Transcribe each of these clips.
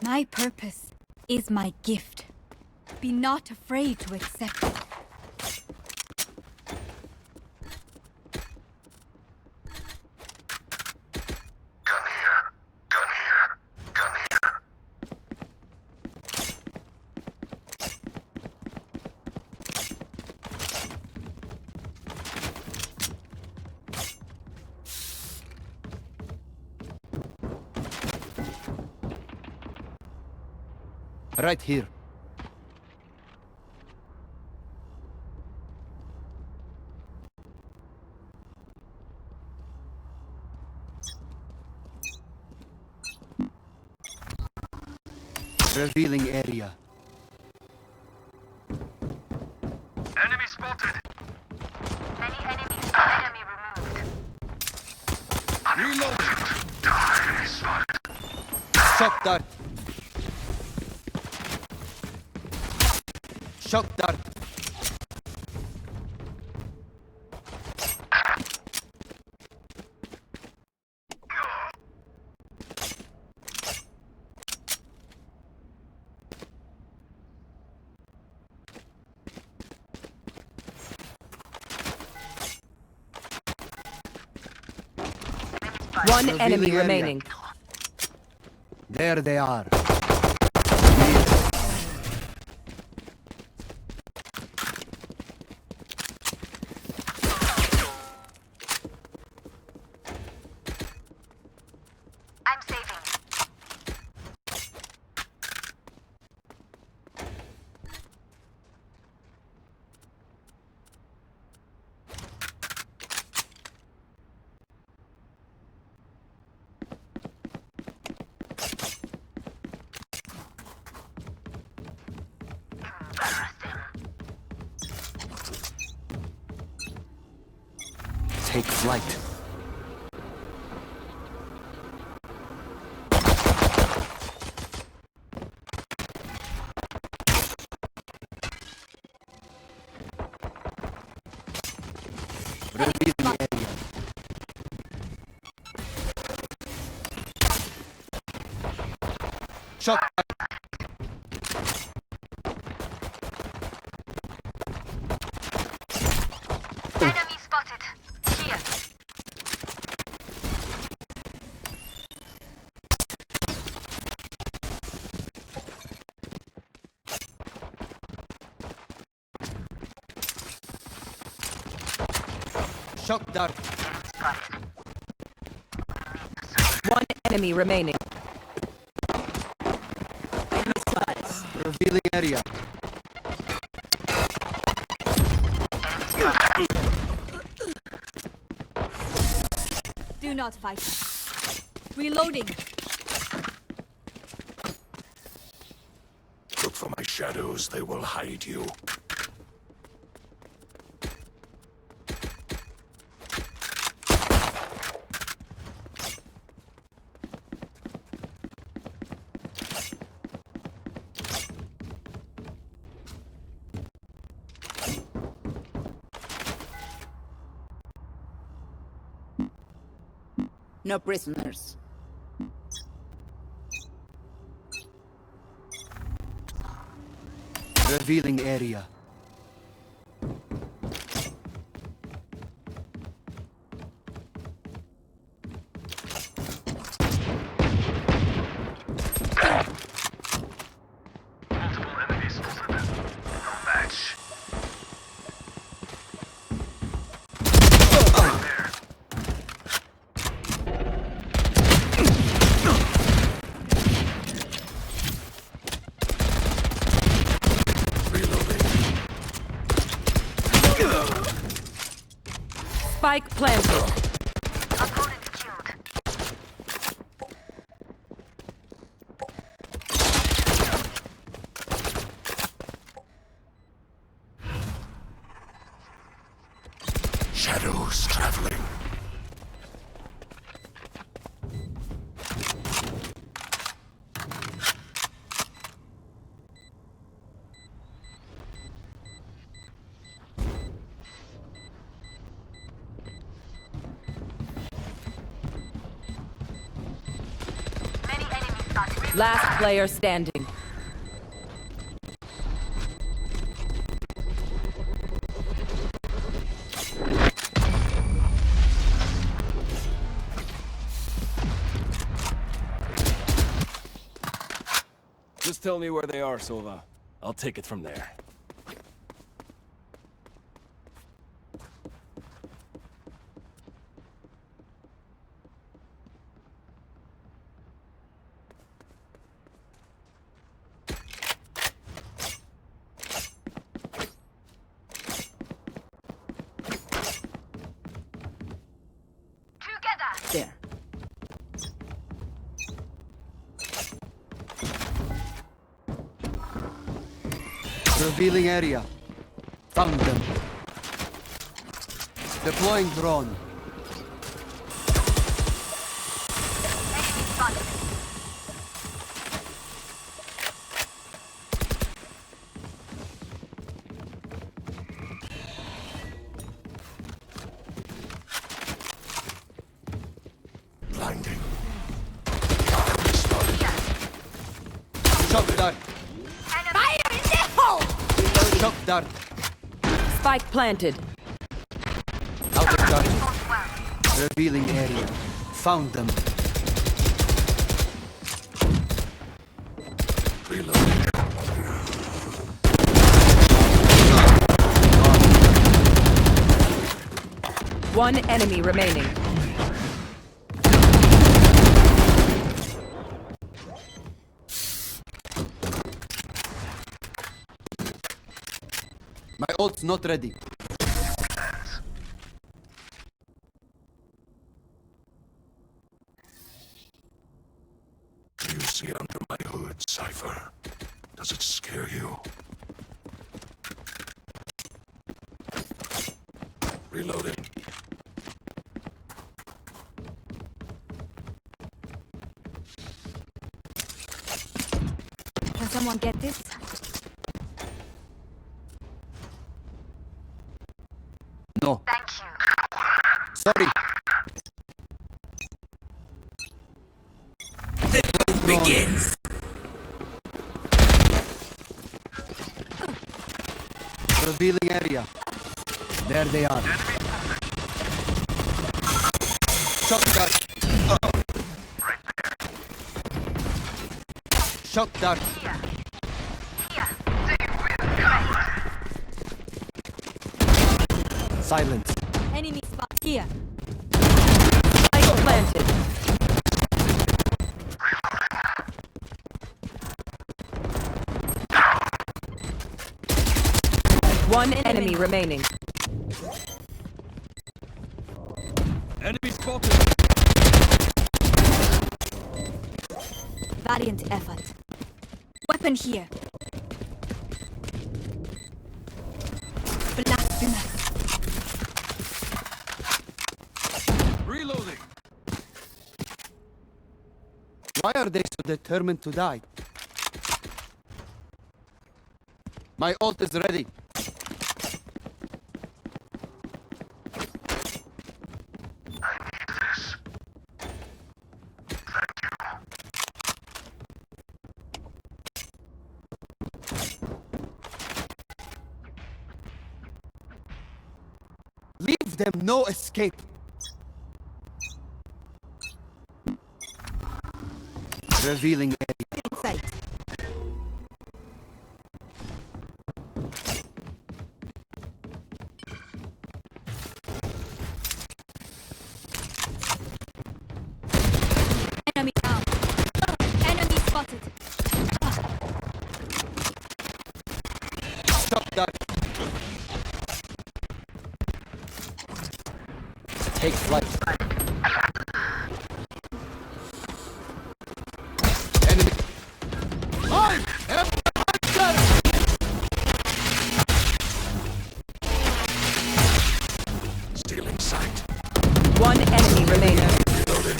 My purpose is my gift. Be not afraid to accept it. Gun here. Gun here. Gun here. Right here. Revealing area. Enemy spotted. Many enemies. Enemy removed. Reloading. Enemy spotted. Shock dart. Shock dart. One Revealing enemy area. remaining. There they are. I'm saving. Take flight. Revealing area. Shock. Enemy spotted. Here. Shock dart. One enemy remaining. Revealing area. Do not fight us. Reloading. Look for my shadows. They will hide you. No prisoners. Revealing area. Multiple enemies spotted. No match. Right there. Spike planted. Opponent killed. Shadows traveling. Many enemies spotted. Last player standing. Just tell me where they are, Sova. I'll take it from there. Together. There. Revealing area. Found them. Deploying drone. Enemy spotted. Blinding. Shock dart. Fire in the hole! Shock dart. Spike planted. Out of dart. Both well. Revealing area. Found them. Reloading. One enemy remaining. My ult's not ready. Do you see under my hood, Cypher? Does it scare you? Reloading. Can someone get this? No. Thank you. Sorry. Begins. Revealing area. There they are. Shock dart. Shock dart. Here. Here. Silence. Enemy spot here. Spike planted. One enemy remaining. Enemy spotted! Valiant effort. Weapon here. Blasphemous. Reloading! Why are they so determined to die? My ult is ready. Leave them no escape. Revealing area. Insight. Enemy down. Enemy spotted. Shock dart. Take flight. Enemy. I am hunter! Stealing sight. One enemy remaining. Reloading.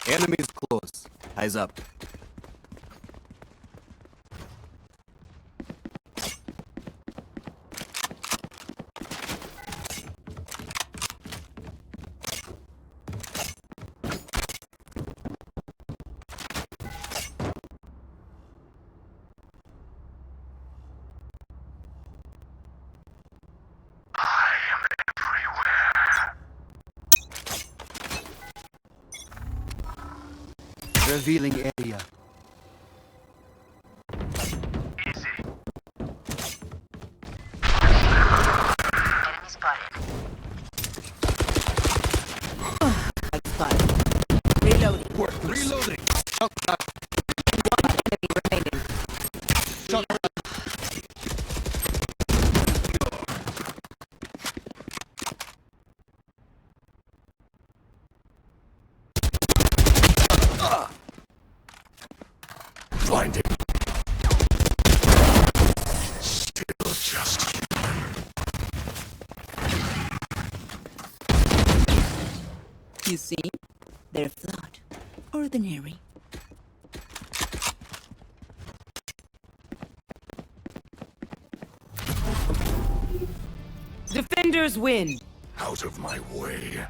Enemies close. Eyes up. Revealing area. Enemy spotted. Reloading. Reloading. One enemy remaining. Blinding. Still just You see, they're flawed, ordinary. Defenders win. out of my way.